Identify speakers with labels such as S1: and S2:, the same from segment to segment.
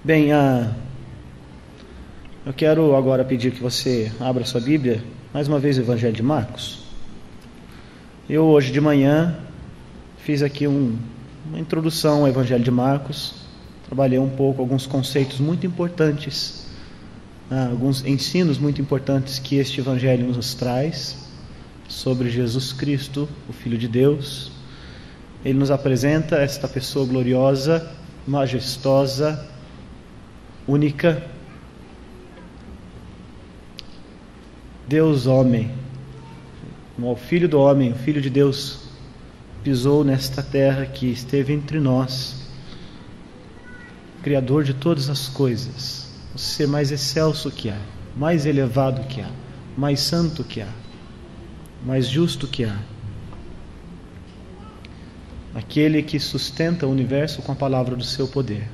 S1: Bem, eu quero agora pedir que você abra sua Bíblia, mais uma vez o Evangelho de Marcos. Eu hoje de manhã fiz aqui uma introdução ao Evangelho de Marcos, trabalhei um pouco alguns conceitos muito importantes, alguns ensinos muito importantes que este Evangelho nos traz sobre Jesus Cristo, o Filho de Deus. Ele nos apresenta esta pessoa gloriosa, majestosa, única, Deus homem, o Filho do homem, o Filho de Deus, pisou nesta terra que esteve entre nós, Criador de todas as coisas, o ser mais excelso que há, mais elevado que há, mais santo que há, mais justo que há, aquele que sustenta o universo com a palavra do seu poder.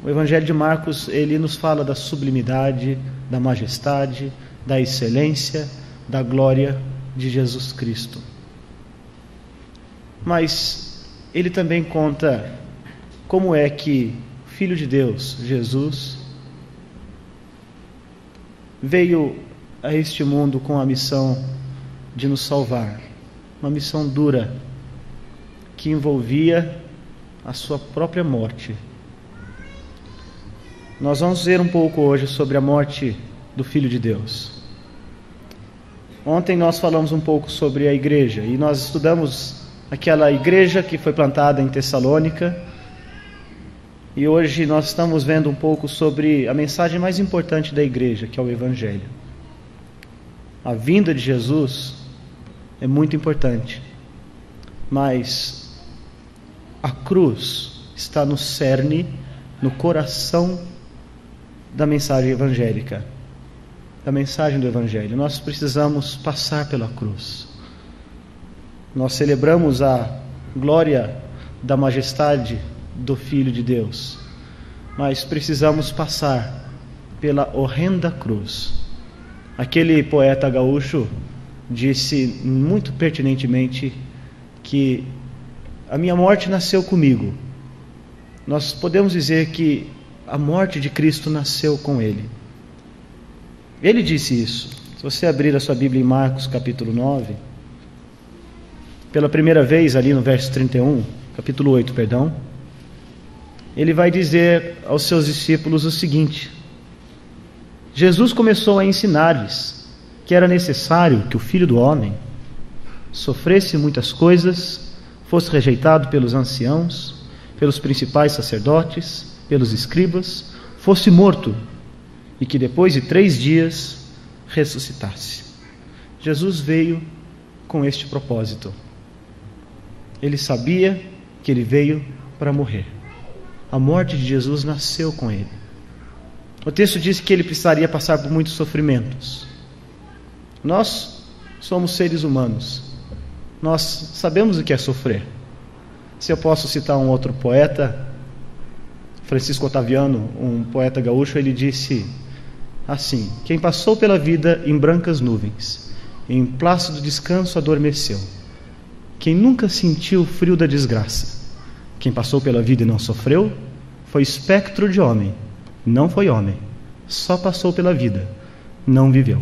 S1: O Evangelho de Marcos, ele nos fala da sublimidade, da majestade, da excelência, da glória de Jesus Cristo. Mas ele também conta como é que o Filho de Deus, Jesus, veio a este mundo com a missão de nos salvar. Uma missão dura, que envolvia a sua própria morte. Nós vamos ver um pouco hoje sobre a morte do Filho de Deus. Ontem nós falamos um pouco sobre a igreja e nós estudamos aquela igreja que foi plantada em Tessalônica, e hoje nós estamos vendo um pouco sobre a mensagem mais importante da igreja, que é o Evangelho. A vinda de Jesus é muito importante, mas a cruz está no cerne, no coração da mensagem evangélica, da mensagem do Evangelho. Nós precisamos passar pela cruz. Nós celebramos a glória da majestade do Filho de Deus, mas precisamos passar pela horrenda cruz. Aquele poeta gaúcho disse muito pertinentemente que a minha morte nasceu comigo. Nós podemos dizer que a morte de Cristo nasceu com ele. Ele disse isso. Se você abrir a sua Bíblia em Marcos capítulo 9, pela primeira vez ali no verso 31, capítulo 8, perdão, ele vai dizer aos seus discípulos o seguinte: Jesus começou a ensinar-lhes que era necessário que o Filho do Homem sofresse muitas coisas, fosse rejeitado pelos anciãos, pelos principais sacerdotes, pelos escribas, fosse morto e que depois de 3 dias ressuscitasse. Jesus veio com este propósito. Ele sabia que ele veio para morrer. A morte de Jesus nasceu com ele. O texto diz que ele precisaria passar por muitos sofrimentos. Nós somos seres humanos. Nós sabemos o que é sofrer. Se eu posso citar um outro poeta, Francisco Otaviano, um poeta gaúcho, ele disse assim: quem passou pela vida em brancas nuvens, em plácido descanso adormeceu. Quem nunca sentiu o frio da desgraça, quem passou pela vida e não sofreu, foi espectro de homem, não foi homem, só passou pela vida, não viveu.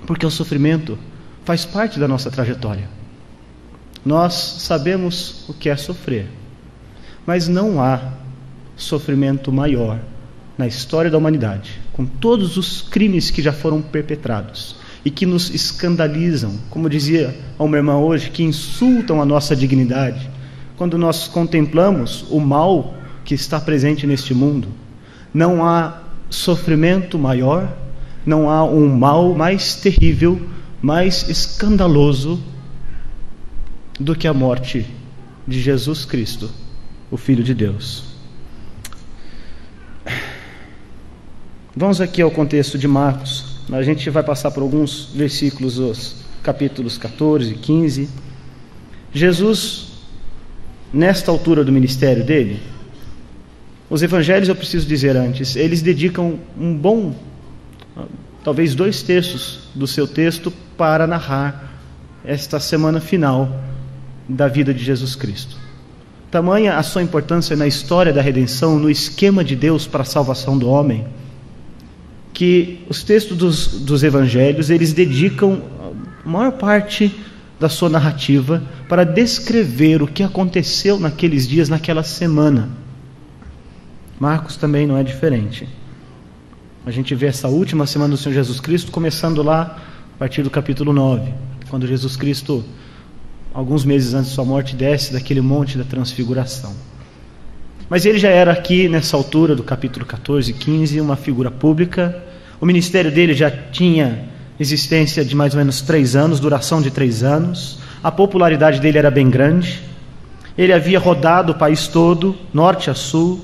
S1: Porque o sofrimento faz parte da nossa trajetória. Nós sabemos o que é sofrer, mas não há sofrimento maior na história da humanidade, com todos os crimes que já foram perpetrados e que nos escandalizam, como dizia uma irmã hoje, que insultam a nossa dignidade. Quando nós contemplamos o mal que está presente neste mundo, não há sofrimento maior, não há um mal mais terrível, mais escandaloso do que a morte de Jesus Cristo, o Filho de Deus. Vamos aqui ao contexto de Marcos. A gente vai passar por alguns versículos, os capítulos 14 e 15. Jesus, nesta altura do ministério dele, os evangelhos, eu preciso dizer antes, eles dedicam talvez 2 terços do seu texto para narrar esta semana final da vida de Jesus Cristo. tamanha a sua importância na história da redenção, no esquema de Deus para a salvação do homem, que os textos dos evangelhos, eles dedicam a maior parte da sua narrativa para descrever o que aconteceu naqueles dias, naquela semana. Marcos também não é diferente. A gente vê essa última semana do Senhor Jesus Cristo, começando lá a partir do capítulo 9, quando Jesus Cristo, alguns meses antes de sua morte, desce daquele monte da transfiguração. Mas ele já era aqui, nessa altura do capítulo 14 e 15, uma figura pública. O ministério dele já tinha existência de mais ou menos 3 anos, duração de 3 anos. A popularidade dele era bem grande. Ele havia rodado o país todo, norte a sul.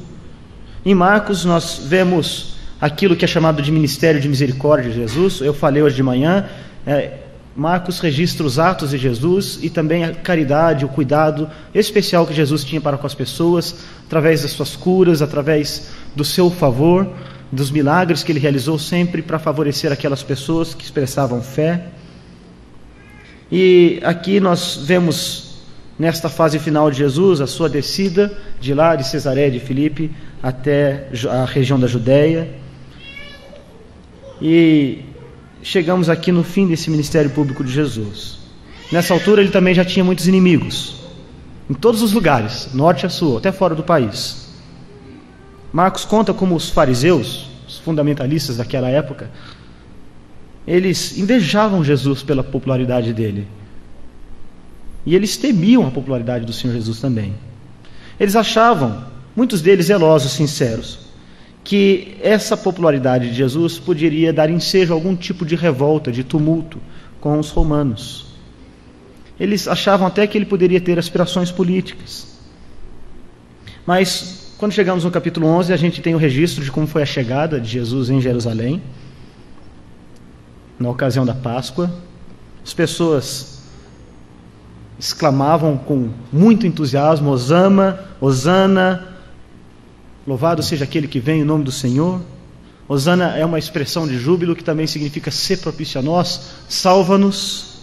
S1: Em Marcos nós vemos aquilo que é chamado de ministério de misericórdia de Jesus. Eu falei hoje de manhã, Marcos registra os atos de Jesus e também a caridade, o cuidado especial que Jesus tinha para com as pessoas, através das suas curas, através do seu favor, dos milagres que ele realizou sempre para favorecer aquelas pessoas que expressavam fé. E aqui nós vemos, nesta fase final de Jesus, a sua descida de lá, de Cesareia de Filipe, até a região da Judéia. E chegamos aqui no fim desse ministério público de Jesus. Nessa altura ele também já tinha muitos inimigos, em todos os lugares, norte a sul, até fora do país. Marcos conta como os fariseus, os fundamentalistas daquela época, eles invejavam Jesus pela popularidade dele. E eles temiam a popularidade do Senhor Jesus também. Eles achavam, muitos deles zelosos, sinceros, que essa popularidade de Jesus poderia dar ensejo a algum tipo de revolta, de tumulto com os romanos. Eles achavam até que ele poderia ter aspirações políticas. Mas quando chegamos no capítulo 11, a gente tem o registro de como foi a chegada de Jesus em Jerusalém, na ocasião da Páscoa. As pessoas exclamavam com muito entusiasmo: Hosana, Hosana, louvado seja aquele que vem em nome do Senhor. Hosana é uma expressão de júbilo que também significa ser propício a nós, salva-nos.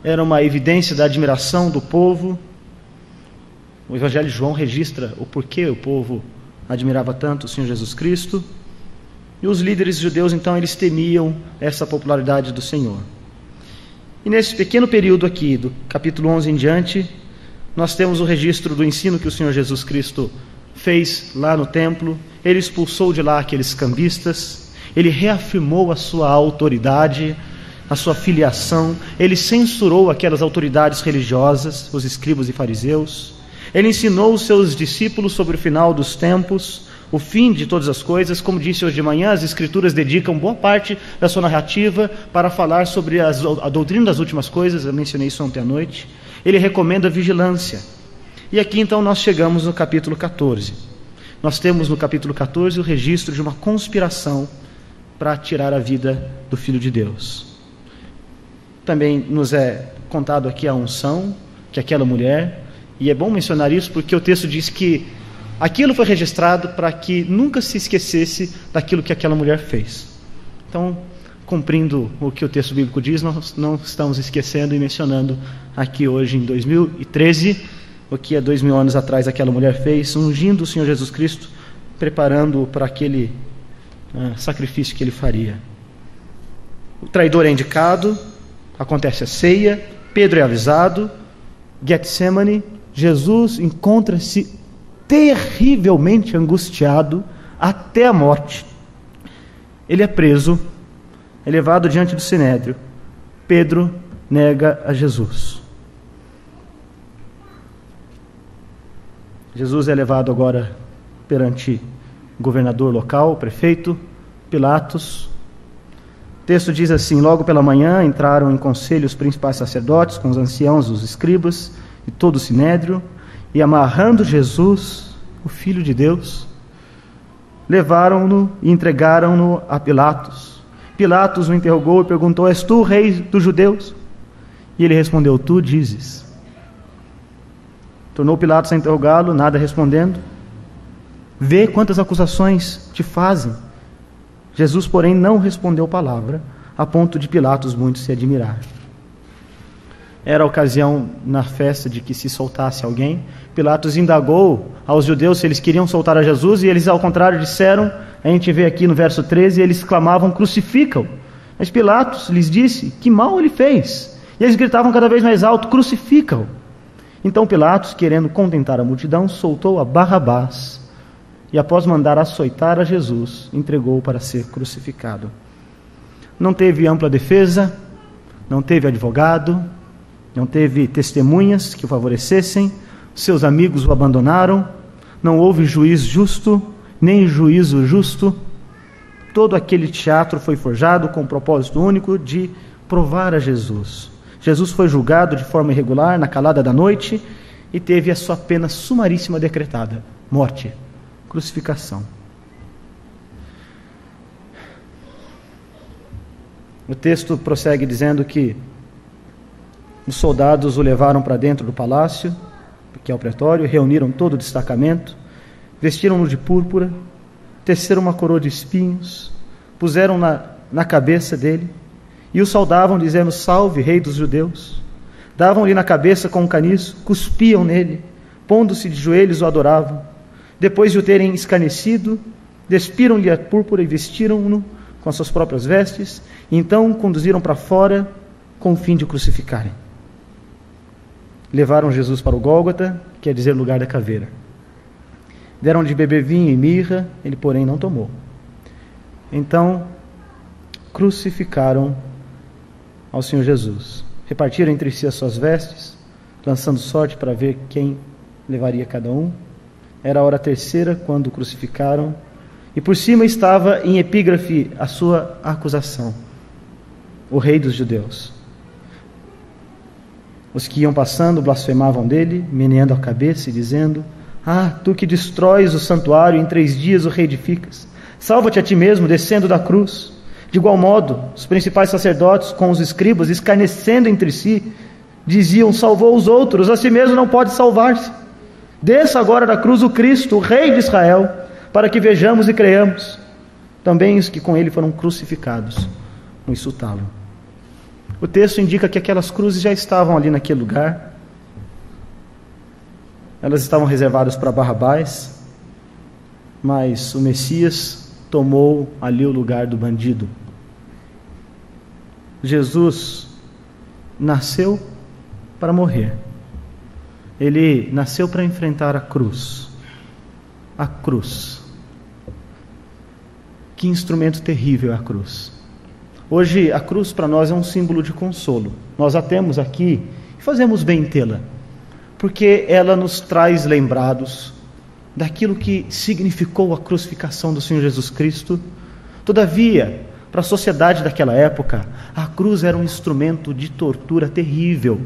S1: Era uma evidência da admiração do povo. O Evangelho de João registra o porquê o povo admirava tanto o Senhor Jesus Cristo. E os líderes judeus, então, eles temiam essa popularidade do Senhor. E nesse pequeno período aqui, do capítulo 11 em diante, nós temos o registro do ensino que o Senhor Jesus Cristo fez lá no templo. Ele expulsou de lá aqueles cambistas, ele reafirmou a sua autoridade, a sua filiação, ele censurou aquelas autoridades religiosas, os escribas e fariseus. Ele ensinou os seus discípulos sobre o final dos tempos, o fim de todas as coisas. Como disse hoje de manhã, as Escrituras dedicam boa parte da sua narrativa para falar sobre a doutrina das últimas coisas. Eu mencionei isso ontem à noite. Ele recomenda vigilância. E aqui então nós chegamos no capítulo 14. Nós temos no capítulo 14 o registro de uma conspiração para tirar a vida do Filho de Deus. Também nos é contado aqui a unção que aquela mulher, e é bom mencionar isso porque o texto diz que aquilo foi registrado para que nunca se esquecesse daquilo que aquela mulher fez. Então, cumprindo o que o texto bíblico diz, nós não estamos esquecendo e mencionando aqui hoje em 2013, o que há 2000 anos atrás aquela mulher fez, ungindo o Senhor Jesus Cristo, preparando-o para aquele sacrifício que ele faria. O traidor é indicado, acontece a ceia, Pedro é avisado, Getsemane, Jesus encontra-se terrivelmente angustiado até a morte. Ele é preso, é levado diante do Sinédrio. Pedro nega a Jesus. Jesus é levado agora perante o governador local, o prefeito, Pilatos. O texto diz assim: logo pela manhã entraram em conselho os principais sacerdotes com os anciãos, os escribas e todo o Sinédrio, e amarrando Jesus, o Filho de Deus, levaram-no e entregaram-no a Pilatos. Pilatos o interrogou e perguntou: és tu o rei dos judeus? E ele respondeu: tu dizes. Tornou Pilatos a interrogá-lo, nada respondendo. Vê quantas acusações te fazem. Jesus, porém, não respondeu palavra, a ponto de Pilatos muito se admirar. era a ocasião na festa de que se soltasse alguém. Pilatos indagou aos judeus se eles queriam soltar a Jesus, e eles, ao contrário, disseram, a gente vê aqui no verso 13, eles clamavam: crucificam. Mas Pilatos lhes disse: que mal ele fez? E eles gritavam cada vez mais alto: crucificam. Então Pilatos, querendo contentar a multidão, soltou a Barrabás, e após mandar açoitar a Jesus, entregou-o para ser crucificado. Não teve ampla defesa, não teve advogado, não teve testemunhas que o favorecessem, seus amigos o abandonaram, não houve juiz justo, nem juízo justo. Todo aquele teatro foi forjado com o propósito único de provar a Jesus. Jesus foi julgado de forma irregular na calada da noite e teve a sua pena sumaríssima decretada: morte, crucificação. O texto prossegue dizendo que os soldados o levaram para dentro do palácio, que é o pretório, reuniram todo o destacamento, vestiram-no de púrpura, teceram uma coroa de espinhos, puseram na cabeça dele e o saudavam, dizendo: salve, rei dos judeus. Davam-lhe na cabeça com um caniço, cuspiam nele, pondo-se de joelhos o adoravam. Depois de o terem escarnecido, despiram-lhe a púrpura e vestiram-no com as suas próprias vestes, e então conduziram para fora com o fim de crucificarem. Levaram Jesus para o Gólgota, quer dizer lugar da caveira. Deram de beber vinho e mirra, ele porém não tomou. Então crucificaram ao Senhor Jesus. Repartiram entre si as suas vestes, lançando sorte para ver quem levaria cada um. Era a hora terceira quando o crucificaram, e por cima estava em epígrafe a sua acusação: o rei dos judeus. Os que iam passando blasfemavam dele, meneando a cabeça e dizendo: ah, tu que destróis o santuário e em 3 dias o reedificas, salva-te a ti mesmo, descendo da cruz. De igual modo, os principais sacerdotes com os escribas, escarnecendo entre si, diziam: salvou os outros, a si mesmo não pode salvar-se. Desça agora da cruz o Cristo, o Rei de Israel, para que vejamos e creiamos. Também os que com ele foram crucificados o insultavam. O texto indica que aquelas cruzes já estavam ali naquele lugar. Elas estavam reservadas para Barrabás, mas o Messias tomou ali o lugar do bandido. Jesus nasceu para morrer. Ele nasceu para enfrentar a cruz. A cruz. Que instrumento terrível é a cruz. Hoje a cruz para nós é um símbolo de consolo. Nós a temos aqui e fazemos bem em tê-la, porque ela nos traz lembrados daquilo que significou a crucificação do Senhor Jesus Cristo. Todavia, para a sociedade daquela época, a cruz era um instrumento de tortura terrível.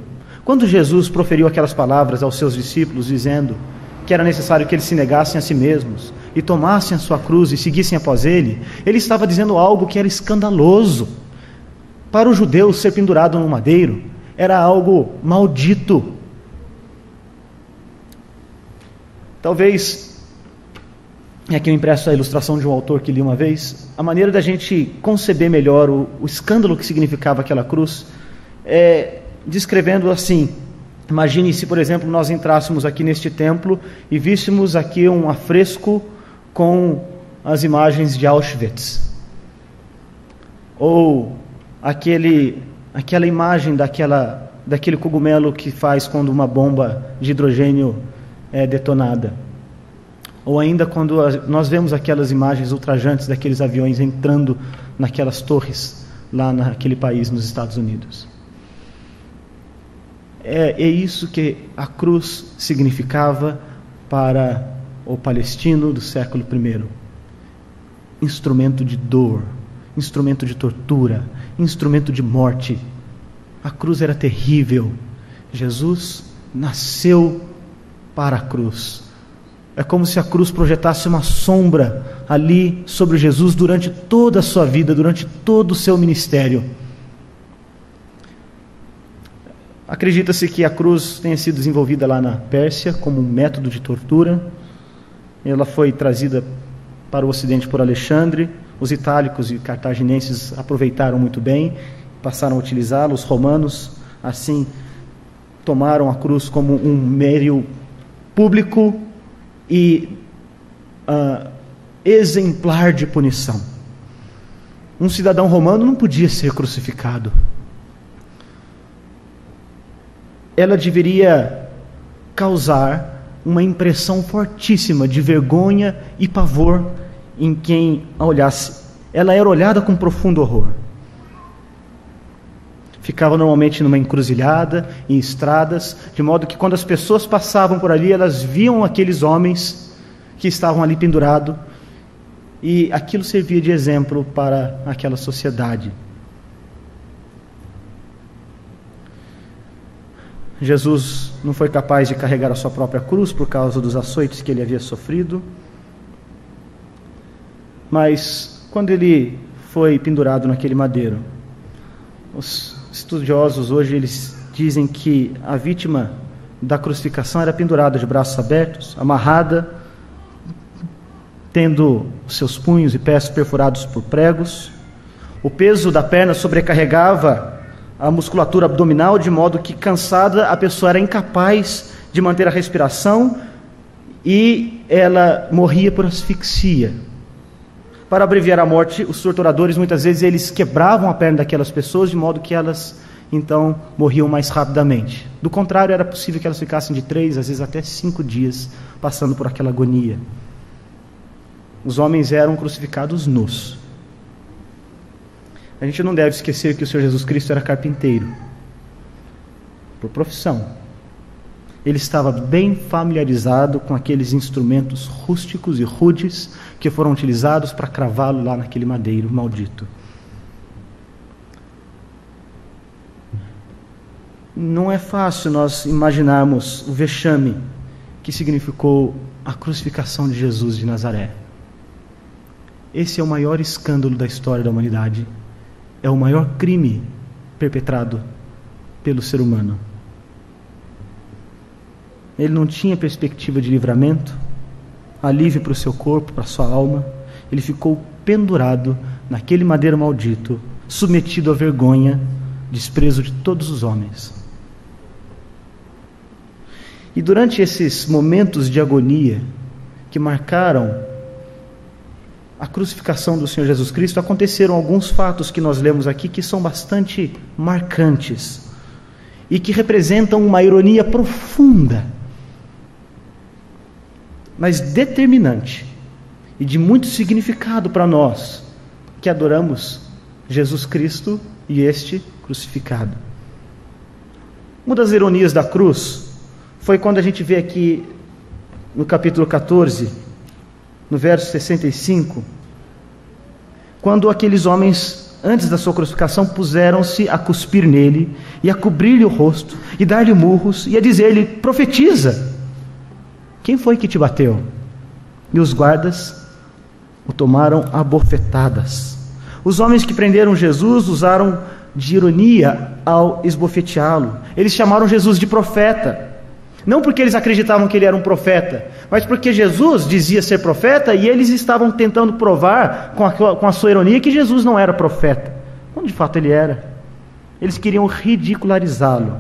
S1: Quando Jesus proferiu aquelas palavras aos seus discípulos, dizendo que era necessário que eles se negassem a si mesmos e tomassem a sua cruz e seguissem após ele, ele estava dizendo algo que era escandaloso. Para o judeu, ser pendurado no madeiro era algo maldito. Talvez, e aqui eu impresso a ilustração de um autor que li uma vez, a maneira da gente conceber melhor o escândalo que significava aquela cruz é descrevendo assim: imagine se, por exemplo, nós entrássemos aqui neste templo e víssemos aqui um afresco com as imagens de Auschwitz, ou aquela imagem daquele cogumelo que faz quando uma bomba de hidrogênio é detonada, ou ainda quando nós vemos aquelas imagens ultrajantes daqueles aviões entrando naquelas torres lá naquele país, nos Estados Unidos. É isso que a cruz significava para o palestino do século I. Instrumento de dor, instrumento de tortura, instrumento de morte. A cruz era terrível. Jesus nasceu para a cruz. É como se a cruz projetasse uma sombra ali sobre Jesus durante toda a sua vida, durante todo o seu ministério. Acredita-se que a cruz tenha sido desenvolvida lá na Pérsia como um método de tortura. Ela foi trazida para o Ocidente por Alexandre. Os itálicos e cartaginenses aproveitaram muito bem, passaram a utilizá-la. Os romanos, assim, tomaram a cruz como um meio público e exemplar de punição. Um cidadão romano não podia ser crucificado. Ela deveria causar uma impressão fortíssima de vergonha e pavor em quem a olhasse. Ela era olhada com profundo horror. Ficava normalmente numa encruzilhada, em estradas, de modo que quando as pessoas passavam por ali, elas viam aqueles homens que estavam ali pendurados, e aquilo servia de exemplo para aquela sociedade. Jesus não foi capaz de carregar a sua própria cruz por causa dos açoites que ele havia sofrido, mas quando ele foi pendurado naquele madeiro, os estudiosos hoje eles dizem que a vítima da crucificação era pendurada de braços abertos, amarrada, tendo seus punhos e pés perfurados por pregos. O peso da perna sobrecarregava a musculatura abdominal, de modo que, cansada, a pessoa era incapaz de manter a respiração e ela morria por asfixia. Para abreviar a morte, os torturadores muitas vezes eles quebravam a perna daquelas pessoas, de modo que elas então morriam mais rapidamente. Do contrário, era possível que elas ficassem de 3, às vezes até 5 dias passando por aquela agonia. Os homens eram crucificados nus. A gente não deve esquecer que o Senhor Jesus Cristo era carpinteiro, por profissão. Ele estava bem familiarizado com aqueles instrumentos rústicos e rudes que foram utilizados para cravá-lo lá naquele madeiro maldito. Não é fácil nós imaginarmos o vexame que significou a crucificação de Jesus de Nazaré. Esse é o maior escândalo da história da humanidade. É o maior crime perpetrado pelo ser humano. Ele não tinha perspectiva de livramento, alívio para o seu corpo, para a sua alma. Ele ficou pendurado naquele madeiro maldito, submetido à vergonha, desprezo de todos os homens. E durante esses momentos de agonia que marcaram a crucificação do Senhor Jesus Cristo, aconteceram alguns fatos que nós lemos aqui que são bastante marcantes e que representam uma ironia profunda, mas determinante e de muito significado para nós que adoramos Jesus Cristo e este crucificado. Uma das ironias da cruz foi quando a gente vê aqui no capítulo 14, no verso 65, quando aqueles homens, antes da sua crucificação, puseram-se a cuspir nele, e a cobrir-lhe o rosto, e dar-lhe murros, e a dizer-lhe: profetiza, quem foi que te bateu? E os guardas o tomaram a bofetadas. Os homens que prenderam Jesus usaram de ironia ao esbofeteá-lo. Eles chamaram Jesus de profeta. Não porque eles acreditavam que ele era um profeta, mas porque Jesus dizia ser profeta e eles estavam tentando provar com a sua ironia que Jesus não era profeta, quando de fato ele era. Eles queriam ridicularizá-lo.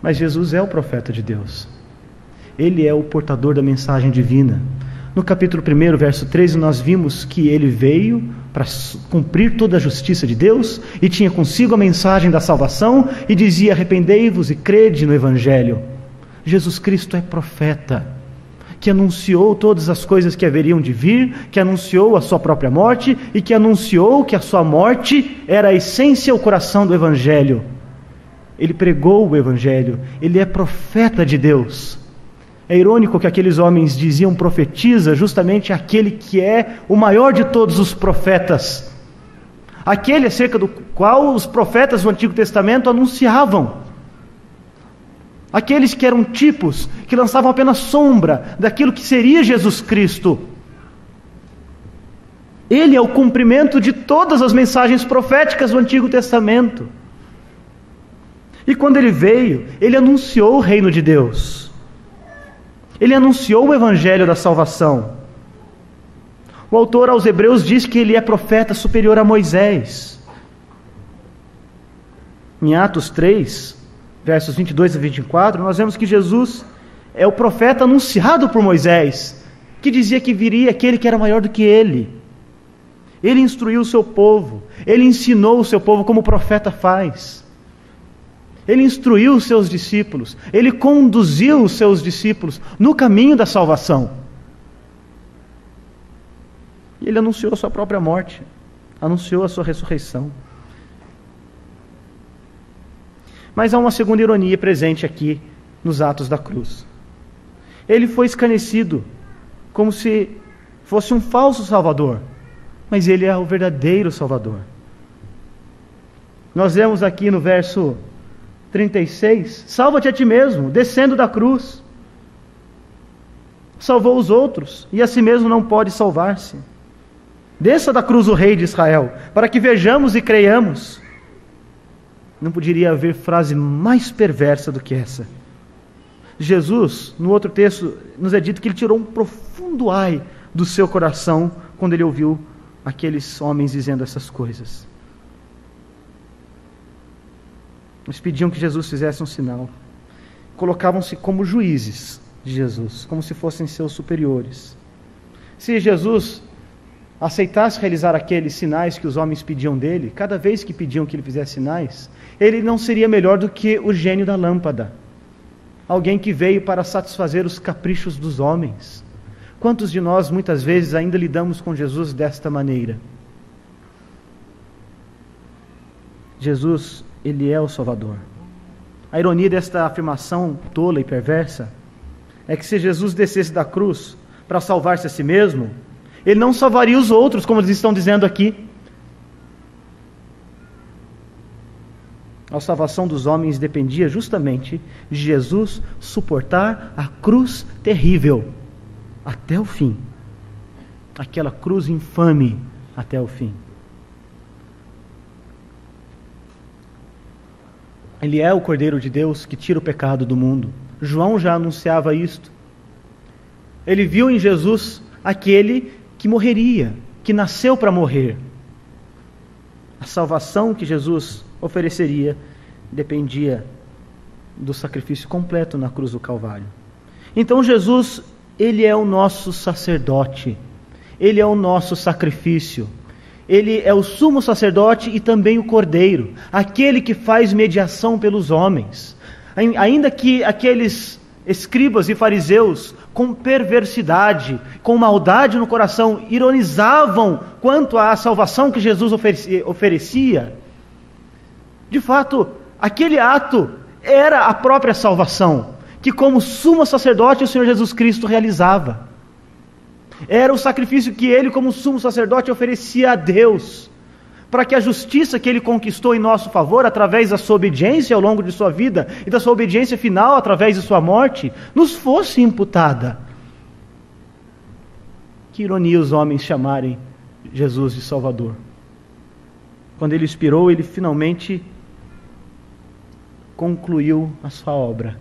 S1: Mas Jesus é o profeta de Deus. Ele é o portador da mensagem divina. No capítulo 1, verso 13, nós vimos que ele veio para cumprir toda a justiça de Deus e tinha consigo a mensagem da salvação e dizia: arrependei-vos e crede no Evangelho. Jesus Cristo é profeta, que anunciou todas as coisas que haveriam de vir, que anunciou a sua própria morte e que anunciou que a sua morte era a essência, o coração do Evangelho. Ele pregou o Evangelho, ele é profeta de Deus. É irônico que aqueles homens diziam profetiza justamente aquele que é o maior de todos os profetas, aquele acerca do qual os profetas do Antigo Testamento anunciavam, aqueles que eram tipos, que lançavam apenas sombra daquilo que seria Jesus Cristo. Ele é o cumprimento de todas as mensagens proféticas do Antigo Testamento. E quando ele veio, ele anunciou o reino de Deus. Ele anunciou o Evangelho da salvação. O autor aos Hebreus diz que ele é profeta superior a Moisés. Em Atos 3, versos 22 a 24, nós vemos que Jesus é o profeta anunciado por Moisés, que dizia que viria aquele que era maior do que ele. Ele instruiu o seu povo, ele ensinou o seu povo como o profeta faz. Ele instruiu os seus discípulos, ele conduziu os seus discípulos no caminho da salvação. E ele anunciou a sua própria morte, anunciou a sua ressurreição. Mas há uma segunda ironia presente aqui nos atos da cruz. Ele foi escarnecido como se fosse um falso Salvador, mas ele é o verdadeiro Salvador. Nós vemos aqui no verso 36, salva-te a ti mesmo, descendo da cruz. Salvou os outros, e a si mesmo não pode salvar-se. Desça da cruz o Rei de Israel, para que vejamos e creiamos. Não poderia haver frase mais perversa do que essa. Jesus, no outro texto, nos é dito que ele tirou um profundo ai do seu coração quando ele ouviu aqueles homens dizendo essas coisas. Eles pediam que Jesus fizesse um sinal. Colocavam-se como juízes de Jesus, como se fossem seus superiores. Se Jesus aceitasse realizar aqueles sinais que os homens pediam dele, cada vez que pediam que ele fizesse sinais, ele não seria melhor do que o gênio da lâmpada. Alguém que veio para satisfazer os caprichos dos homens. Quantos de nós, muitas vezes, ainda lidamos com Jesus desta maneira? Jesus, ele é o Salvador. A ironia desta afirmação tola e perversa é que se Jesus descesse da cruz para salvar-se a si mesmo, ele não salvaria os outros, como eles estão dizendo aqui. A salvação dos homens dependia justamente de Jesus suportar a cruz terrível até o fim. Aquela cruz infame até o fim. Ele é o Cordeiro de Deus que tira o pecado do mundo. João já anunciava isto. Ele viu em Jesus aquele que morreria, que nasceu para morrer. A salvação que Jesus ofereceria dependia do sacrifício completo na cruz do Calvário. Então Jesus, ele é o nosso sacerdote, ele é o nosso sacrifício, ele é o sumo sacerdote e também o Cordeiro, aquele que faz mediação pelos homens. Ainda que aqueles escribas e fariseus, com perversidade, com maldade no coração, ironizavam quanto à salvação que Jesus oferecia, de fato, aquele ato era a própria salvação, que como sumo sacerdote o Senhor Jesus Cristo realizava. Era o sacrifício que ele, como sumo sacerdote, oferecia a Deus, para que a justiça que ele conquistou em nosso favor, através da sua obediência ao longo de sua vida, e da sua obediência final, através de sua morte, nos fosse imputada. Que ironia os homens chamarem Jesus de Salvador. Quando ele expirou, ele finalmente concluiu a sua obra.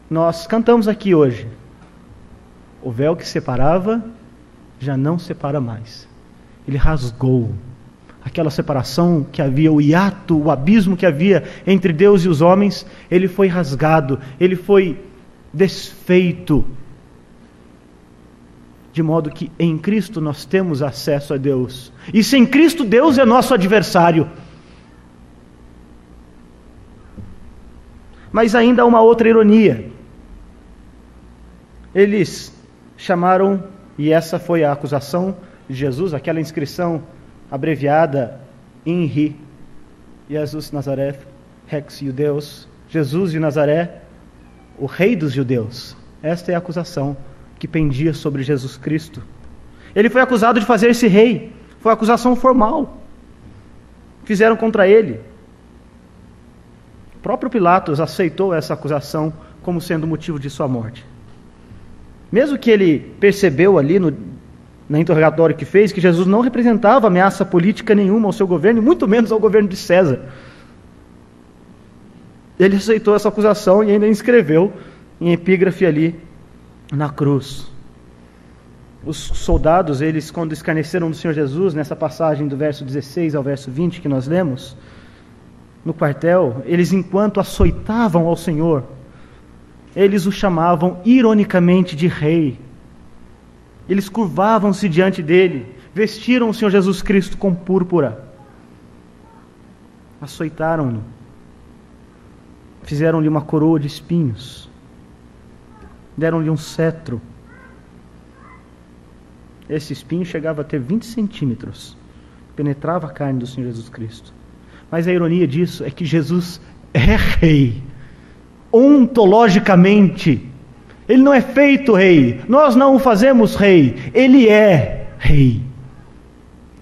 S1: Nós cantamos aqui hoje: o véu que separava já não separa mais. Ele rasgou aquela separação que havia, o hiato, o abismo que havia entre Deus e os homens. Ele foi rasgado, ele foi desfeito, de modo que em Cristo nós temos acesso a Deus, e sem Cristo Deus é nosso adversário. Mas ainda há uma outra ironia. Eles chamaram, e essa foi a acusação de Jesus, aquela inscrição abreviada INRI, Jesus Nazareth, Rex Judeus, Jesus de Nazaré, o Rei dos Judeus. Esta é a acusação que pendia sobre Jesus Cristo. Ele foi acusado de fazer-se rei, foi acusação formal. Fizeram contra ele. O próprio Pilatos aceitou essa acusação como sendo motivo de sua morte. Mesmo que ele percebeu ali no interrogatório que fez que Jesus não representava ameaça política nenhuma ao seu governo, e muito menos ao governo de César. Ele aceitou essa acusação e ainda inscreveu em epígrafe ali na cruz. Os soldados, eles quando escarneceram do Senhor Jesus, nessa passagem do verso 16 ao verso 20 que nós lemos, no quartel, eles enquanto açoitavam ao Senhor, eles o chamavam ironicamente de rei. Eles curvavam-se diante dele, vestiram o Senhor Jesus Cristo com púrpura, açoitaram-no, fizeram-lhe uma coroa de espinhos, deram-lhe um cetro. Esse espinho chegava a ter 20 centímetros, penetrava a carne do Senhor Jesus Cristo. Mas a ironia disso é que Jesus é rei, ontologicamente. Ele não é feito rei, nós não o fazemos rei, ele é rei.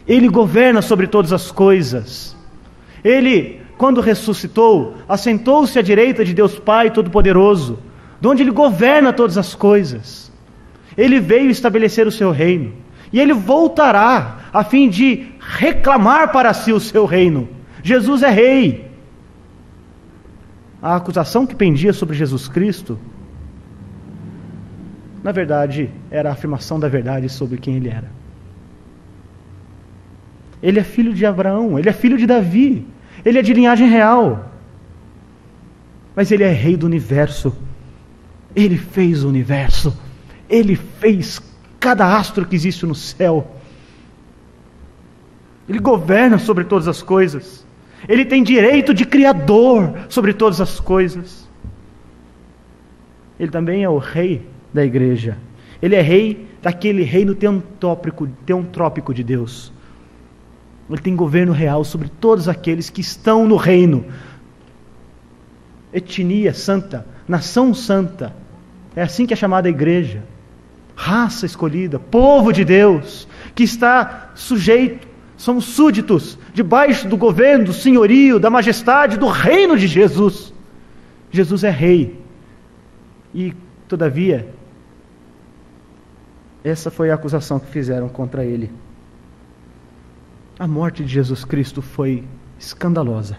S1: Ele governa sobre todas as coisas. Ele, quando ressuscitou, assentou-se à direita de Deus Pai Todo-Poderoso, de onde ele governa todas as coisas. Ele veio estabelecer o seu reino, e ele voltará a fim de reclamar para si o seu reino. Jesus é rei. A acusação que pendia sobre Jesus Cristo, na verdade, era a afirmação da verdade sobre quem ele era. Ele é filho de Abraão, ele é filho de Davi, ele é de linhagem real. Mas ele é rei do universo. Ele fez o universo. Ele fez cada astro que existe no céu. Ele governa sobre todas as coisas. Ele tem direito de criador sobre todas as coisas. Ele também é o rei da igreja. Ele é rei daquele reino teantrópico de Deus. Ele tem governo real sobre todos aqueles que estão no reino. Etnia santa, nação santa. É assim que é chamada a igreja. Raça escolhida, povo de Deus, que está sujeito, somos súditos, debaixo do governo, do senhorio, da majestade, do reino de Jesus. Jesus é rei. E, todavia, essa foi a acusação que fizeram contra ele. A morte de Jesus Cristo foi escandalosa.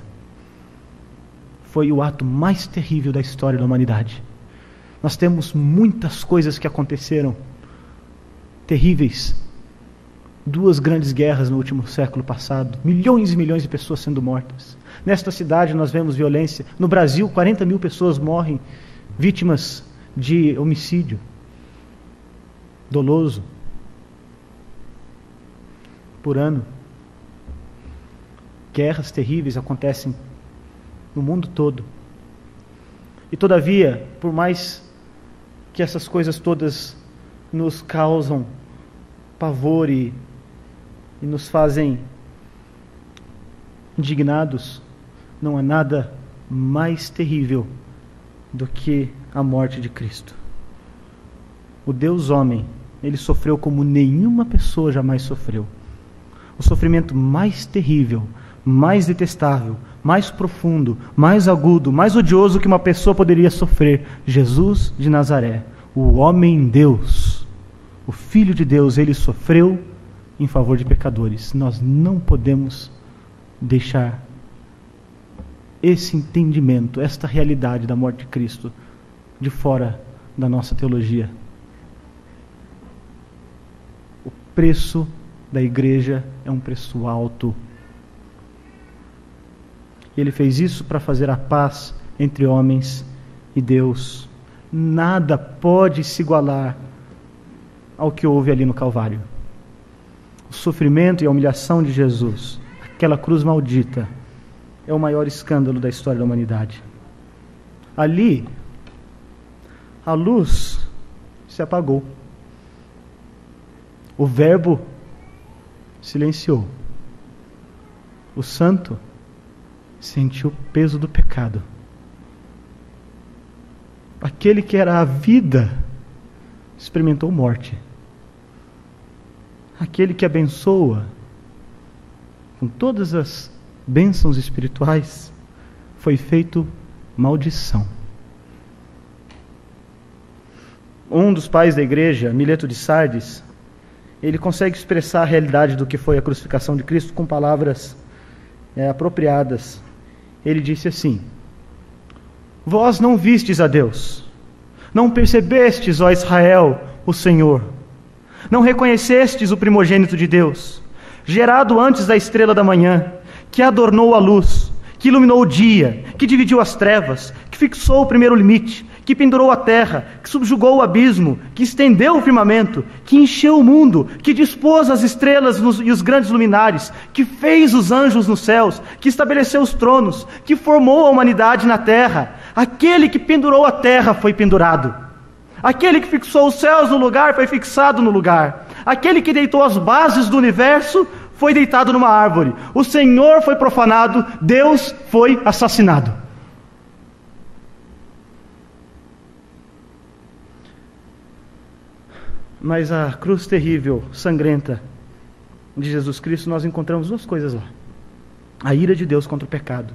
S1: Foi o ato mais terrível da história da humanidade. Nós temos muitas coisas que aconteceram terríveis. 2 grandes guerras no último século passado. Milhões e milhões de pessoas sendo mortas. Nesta cidade nós vemos violência. No Brasil, 40 mil pessoas morrem vítimas de homicídio doloso por ano. Guerras terríveis acontecem no mundo todo. E todavia, por mais que essas coisas todas nos causam pavor e nos fazem indignados, não há nada mais terrível do que a morte de Cristo. O Deus homem, ele sofreu como nenhuma pessoa jamais sofreu. O sofrimento mais terrível, mais detestável, mais profundo, mais agudo, mais odioso que uma pessoa poderia sofrer. Jesus de Nazaré, o homem Deus, o Filho de Deus, ele sofreu em favor de pecadores. Nós não podemos deixar esse entendimento, esta realidade da morte de Cristo de fora da nossa teologia. O preço da igreja é um preço alto. Ele fez isso para fazer a paz entre homens e Deus. Nada pode se igualar ao que houve ali no Calvário. O sofrimento e a humilhação de Jesus, aquela cruz maldita, é o maior escândalo da história da humanidade. Ali, a luz se apagou. O Verbo silenciou. O Santo sentiu o peso do pecado. Aquele que era a vida experimentou morte. Aquele que abençoa com todas as bênçãos espirituais foi feito maldição. Um dos pais da igreja, Mileto de Sardes, ele consegue expressar a realidade do que foi a crucificação de Cristo com palavras apropriadas. Ele disse assim: vós não vistes a Deus, não percebestes, ó Israel, o Senhor. Não reconhecestes o primogênito de Deus, gerado antes da estrela da manhã, que adornou a luz, que iluminou o dia, que dividiu as trevas, que fixou o primeiro limite, que pendurou a terra, que subjugou o abismo, que estendeu o firmamento, que encheu o mundo, que dispôs as estrelas e os grandes luminares, que fez os anjos nos céus, que estabeleceu os tronos, que formou a humanidade na terra. Aquele que pendurou a terra foi pendurado. Aquele que fixou os céus no lugar foi fixado no lugar. Aquele que deitou as bases do universo foi deitado numa árvore. O Senhor foi profanado, Deus foi assassinado. Mas a cruz terrível, sangrenta de Jesus Cristo, nós encontramos duas coisas lá. A ira de Deus contra o pecado.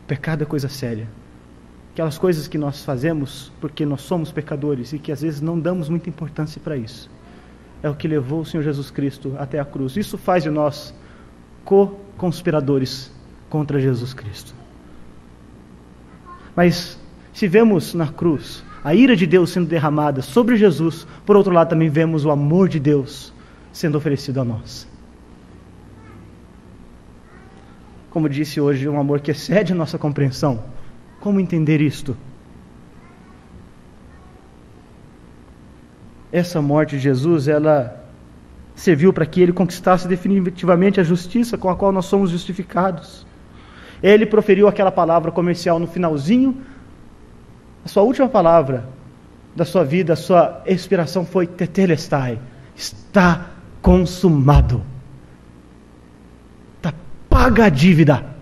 S1: O pecado é coisa séria. Aquelas coisas que nós fazemos porque nós somos pecadores e que às vezes não damos muita importância para isso. É o que levou o Senhor Jesus Cristo até a cruz. Isso faz de nós co-conspiradores contra Jesus Cristo. Mas se vemos na cruz a ira de Deus sendo derramada sobre Jesus, por outro lado também vemos o amor de Deus sendo oferecido a nós. Como disse hoje, um amor que excede a nossa compreensão. Como entender isto? Essa morte de Jesus, ela serviu para que Ele conquistasse definitivamente a justiça com a qual nós somos justificados. Ele proferiu aquela palavra comercial no finalzinho. A sua última palavra da sua vida, a sua expiração foi tetelestai. Está consumado. Está paga a dívida.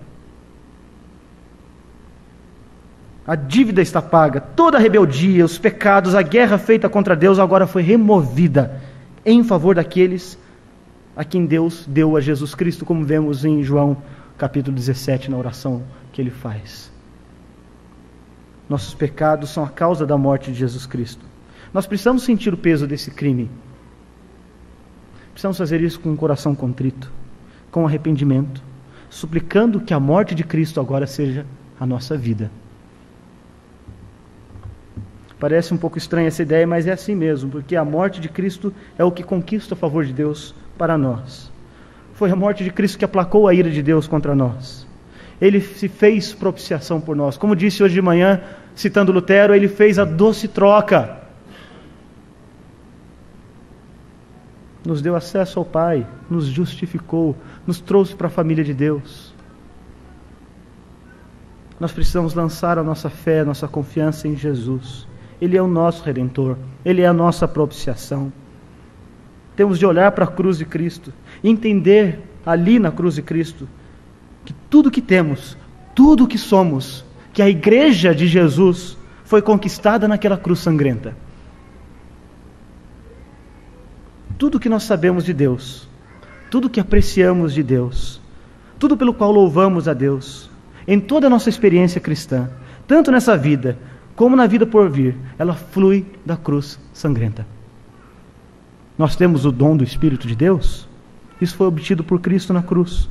S1: A dívida está paga. Toda a rebeldia, os pecados, a guerra feita contra Deus agora foi removida em favor daqueles a quem Deus deu a Jesus Cristo, como vemos em João capítulo 17, na oração que ele faz. Nossos pecados são a causa da morte de Jesus Cristo. Nós precisamos sentir o peso desse crime. Precisamos fazer isso com um coração contrito, com arrependimento, suplicando que a morte de Cristo agora seja a nossa vida. Parece um pouco estranha essa ideia, mas é assim mesmo, porque a morte de Cristo é o que conquista o favor de Deus para nós. Foi a morte de Cristo que aplacou a ira de Deus contra nós. Ele se fez propiciação por nós. Como disse hoje de manhã, citando Lutero, ele fez a doce troca. Nos deu acesso ao Pai, nos justificou, nos trouxe para a família de Deus. Nós precisamos lançar a nossa fé, a nossa confiança em Jesus. Ele é o nosso Redentor, Ele é a nossa propiciação. Temos de olhar para a cruz de Cristo, entender ali na cruz de Cristo, que tudo que temos, tudo que somos, que a igreja de Jesus foi conquistada naquela cruz sangrenta. Tudo que nós sabemos de Deus, tudo que apreciamos de Deus, tudo pelo qual louvamos a Deus, em toda a nossa experiência cristã, tanto nessa vida, como na vida por vir, ela flui da cruz sangrenta. Nós temos o dom do Espírito de Deus, isso foi obtido por Cristo na cruz.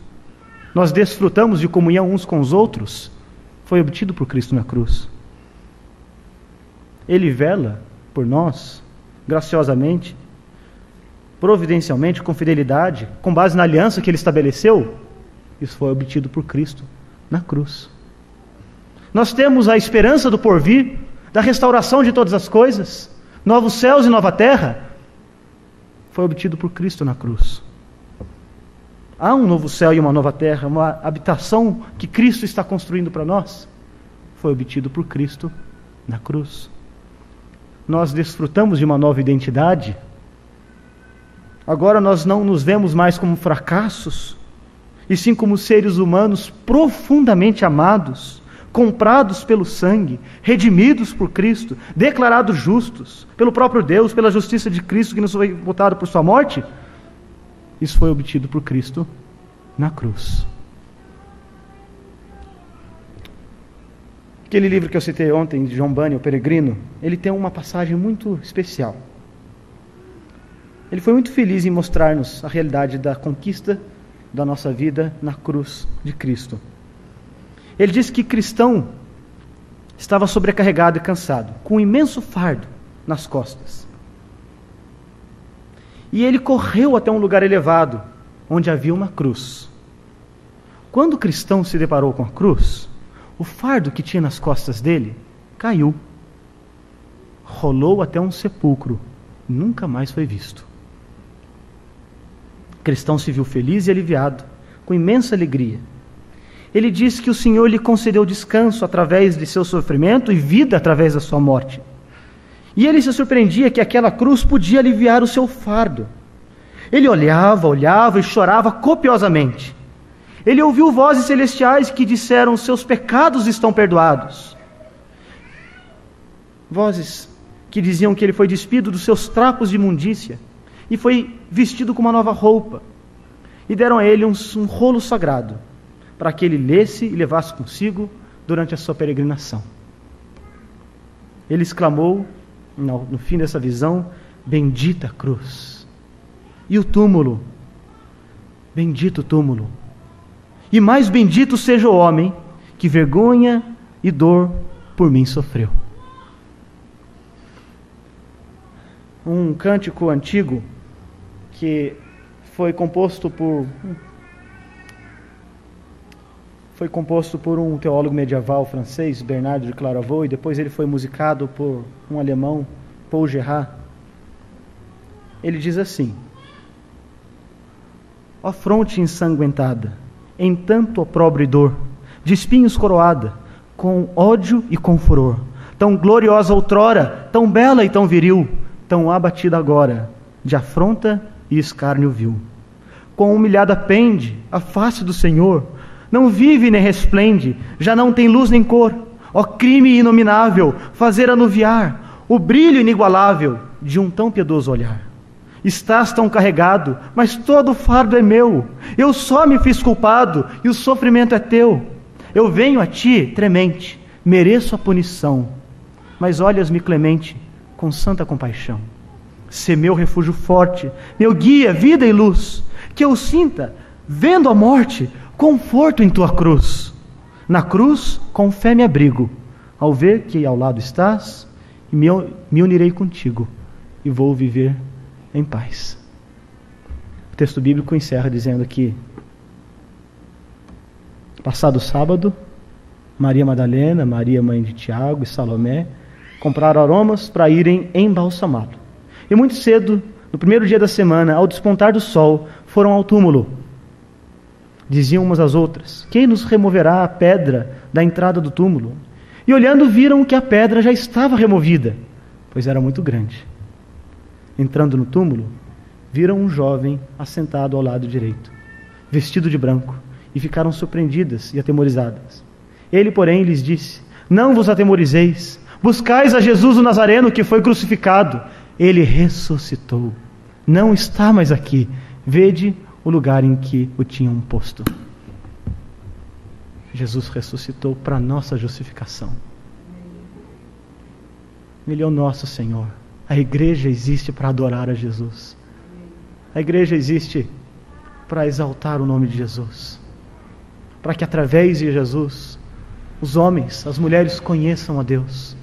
S1: Nós desfrutamos de comunhão uns com os outros, foi obtido por Cristo na cruz. Ele vela por nós, graciosamente, providencialmente, com fidelidade, com base na aliança que Ele estabeleceu, isso foi obtido por Cristo na cruz. Nós temos a esperança do porvir, da restauração de todas as coisas, novos céus e nova terra, foi obtido por Cristo na cruz. Há um novo céu e uma nova terra, uma habitação que Cristo está construindo para nós, foi obtido por Cristo na cruz. Nós desfrutamos de uma nova identidade. Agora nós não nos vemos mais como fracassos, e sim como seres humanos profundamente amados, comprados pelo sangue, redimidos por Cristo, declarados justos pelo próprio Deus, pela justiça de Cristo que nos foi botado por sua morte. Isso foi obtido por Cristo na cruz. Aquele livro que eu citei ontem, de John Bunyan, O Peregrino, ele tem uma passagem muito especial. Ele foi muito feliz em mostrar-nos a realidade da conquista da nossa vida na cruz de Cristo. Ele disse que cristão estava sobrecarregado e cansado, com um imenso fardo nas costas. E ele correu até um lugar elevado, onde havia uma cruz. Quando o cristão se deparou com a cruz, o fardo que tinha nas costas dele caiu. Rolou até um sepulcro, nunca mais foi visto. O cristão se viu feliz e aliviado, com imensa alegria. Ele disse que o Senhor lhe concedeu descanso através de seu sofrimento e vida através da sua morte. E ele se surpreendia que aquela cruz podia aliviar o seu fardo. Ele olhava e chorava copiosamente. Ele ouviu vozes celestiais que disseram: seus pecados estão perdoados. Vozes que diziam que ele foi despido dos seus trapos de imundícia e foi vestido com uma nova roupa. E deram a ele um rolo sagrado, para que ele lesse e levasse consigo durante a sua peregrinação. Ele exclamou, no fim dessa visão: bendita cruz. E o túmulo, bendito túmulo. E mais bendito seja o homem que vergonha e dor por mim sofreu. Um cântico antigo que foi composto por um teólogo medieval francês, Bernardo de Clairvaux, e depois ele foi musicado por um alemão, Paul Gerhardt. Ele diz assim: ó fronte ensanguentada, em tanto opróbrio e dor, de espinhos coroada, com ódio e com furor, tão gloriosa outrora, tão bela e tão viril, tão abatida agora, de afronta e escárnio vil. Quão humilhada pende a face do Senhor, não vive nem resplende, já não tem luz nem cor. Ó crime inominável, fazer anuviar o brilho inigualável de um tão piedoso olhar. Estás tão carregado, mas todo o fardo é meu. Eu só me fiz culpado e o sofrimento é teu. Eu venho a ti tremente, mereço a punição, mas olhas-me clemente com santa compaixão. Sê meu refúgio forte, meu guia, vida e luz, que eu sinta, vendo a morte, conforto em tua cruz. Na cruz, com fé me abrigo, ao ver que ao lado estás, me unirei contigo e vou viver em paz. O texto bíblico encerra dizendo que, passado o sábado, Maria Madalena, Maria mãe de Tiago e Salomé compraram aromas para irem embalsamá-lo. E muito cedo, no primeiro dia da semana, ao despontar do sol, foram ao túmulo. Diziam umas às outras: quem nos removerá a pedra da entrada do túmulo? E olhando viram que a pedra já estava removida, pois era muito grande. Entrando no túmulo, viram um jovem assentado ao lado direito, vestido de branco, e ficaram surpreendidas e atemorizadas. Ele, porém, lhes disse: não vos atemorizeis, buscais a Jesus o Nazareno que foi crucificado. Ele ressuscitou, não está mais aqui, vede o lugar em que o tinham posto. Jesus ressuscitou para nossa justificação. Ele é o nosso Senhor. A igreja existe para adorar a Jesus. A igreja existe para exaltar o nome de Jesus, para que através de Jesus os homens, as mulheres conheçam a Deus.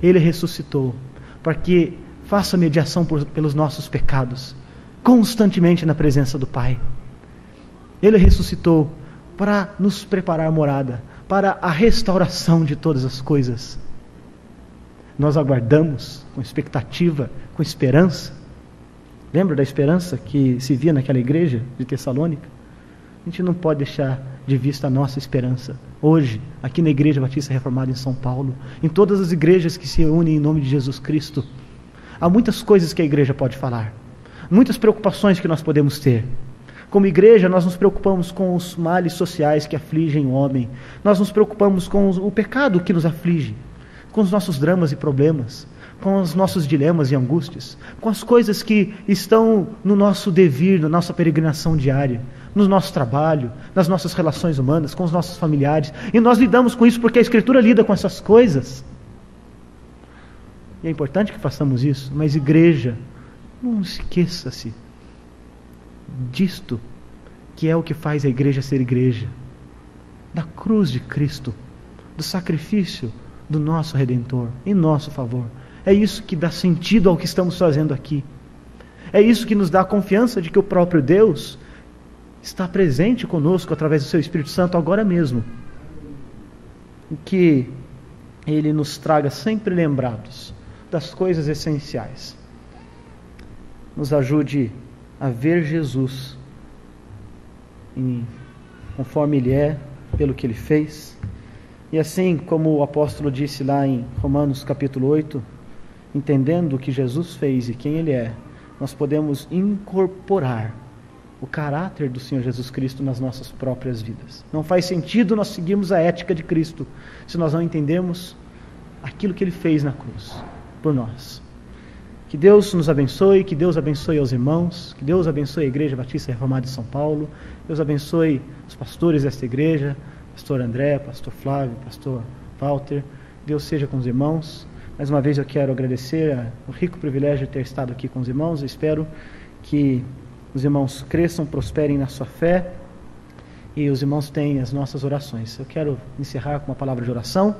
S1: Ele ressuscitou para que faça mediação pelos nossos pecados, constantemente na presença do Pai. Ele ressuscitou para nos preparar morada, para a restauração de todas as coisas. Nós aguardamos com expectativa, com esperança. Lembra da esperança que se via naquela igreja de Tessalônica? A gente não pode deixar de vista a nossa esperança. Hoje, aqui na Igreja Batista Reformada em São Paulo, em todas as igrejas que se unem em nome de Jesus Cristo, há muitas coisas que a igreja pode falar, muitas preocupações que nós podemos ter. Como igreja, nós nos preocupamos com os males sociais que afligem o homem, nós nos preocupamos com o pecado que nos aflige, com os nossos dramas e problemas, com os nossos dilemas e angústias, com as coisas que estão no nosso devir, na nossa peregrinação diária, no nosso trabalho, nas nossas relações humanas, com os nossos familiares. E nós lidamos com isso porque a Escritura lida com essas coisas. E é importante que façamos isso, mas igreja, não esqueça-se disto, que é o que faz a igreja ser igreja, da cruz de Cristo, do sacrifício do nosso Redentor, em nosso favor. É isso que dá sentido ao que estamos fazendo aqui. É isso que nos dá a confiança de que o próprio Deus está presente conosco através do seu Espírito Santo agora mesmo. E que Ele nos traga sempre lembrados das coisas essenciais. Nos ajude a ver Jesus conforme Ele é, pelo que Ele fez. E assim como o apóstolo disse lá em Romanos capítulo 8, entendendo o que Jesus fez e quem Ele é, nós podemos incorporar o caráter do Senhor Jesus Cristo nas nossas próprias vidas. Não faz sentido nós seguirmos a ética de Cristo se nós não entendermos aquilo que Ele fez na cruz por nós. Que Deus nos abençoe, que Deus abençoe aos irmãos, que Deus abençoe a Igreja Batista Reformada de São Paulo, Deus abençoe os pastores desta igreja, pastor André, pastor Flávio, pastor Walter. Deus seja com os irmãos. Mais uma vez eu quero agradecer o rico privilégio de ter estado aqui com os irmãos. Eu espero que os irmãos cresçam, prosperem na sua fé e os irmãos tenham as nossas orações. Eu quero encerrar com uma palavra de oração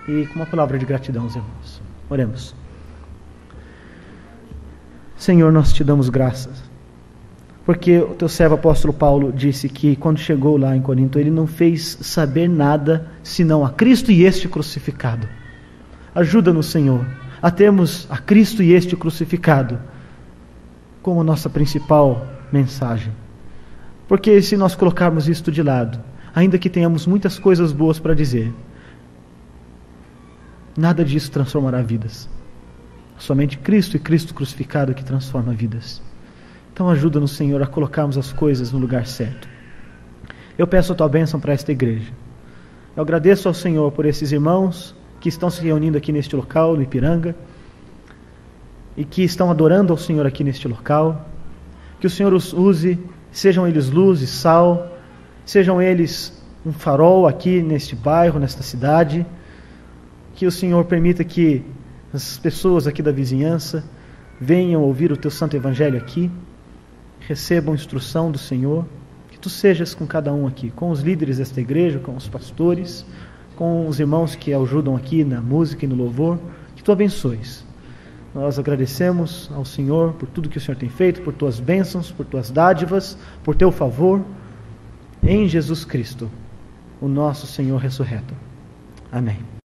S1: e com uma palavra de gratidão aos irmãos. Oremos. Senhor, nós te damos graças, porque o teu servo apóstolo Paulo disse que quando chegou lá em Corinto, ele não fez saber nada senão a Cristo e este crucificado. Ajuda-nos, Senhor, a termos a Cristo e este crucificado como nossa principal mensagem. Porque se nós colocarmos isto de lado, ainda que tenhamos muitas coisas boas para dizer, nada disso transformará vidas. Somente Cristo e Cristo crucificado que transforma vidas. Então ajuda-nos, Senhor, a colocarmos as coisas no lugar certo. Eu peço a tua bênção para esta igreja. Eu agradeço ao Senhor por esses irmãos que estão se reunindo aqui neste local, no Ipiranga, e que estão adorando ao Senhor aqui neste local. Que o Senhor os use, sejam eles luz e sal, sejam eles um farol aqui neste bairro, nesta cidade. Que o Senhor permita que as pessoas aqui da vizinhança venham ouvir o teu santo evangelho aqui, recebam instrução do Senhor, que tu sejas com cada um aqui, com os líderes desta igreja, com os pastores, com os irmãos que ajudam aqui na música e no louvor, que tu abençoes. Nós agradecemos ao Senhor por tudo que o Senhor tem feito, por tuas bênçãos, por tuas dádivas, por teu favor, em Jesus Cristo, o nosso Senhor ressurreto. Amém.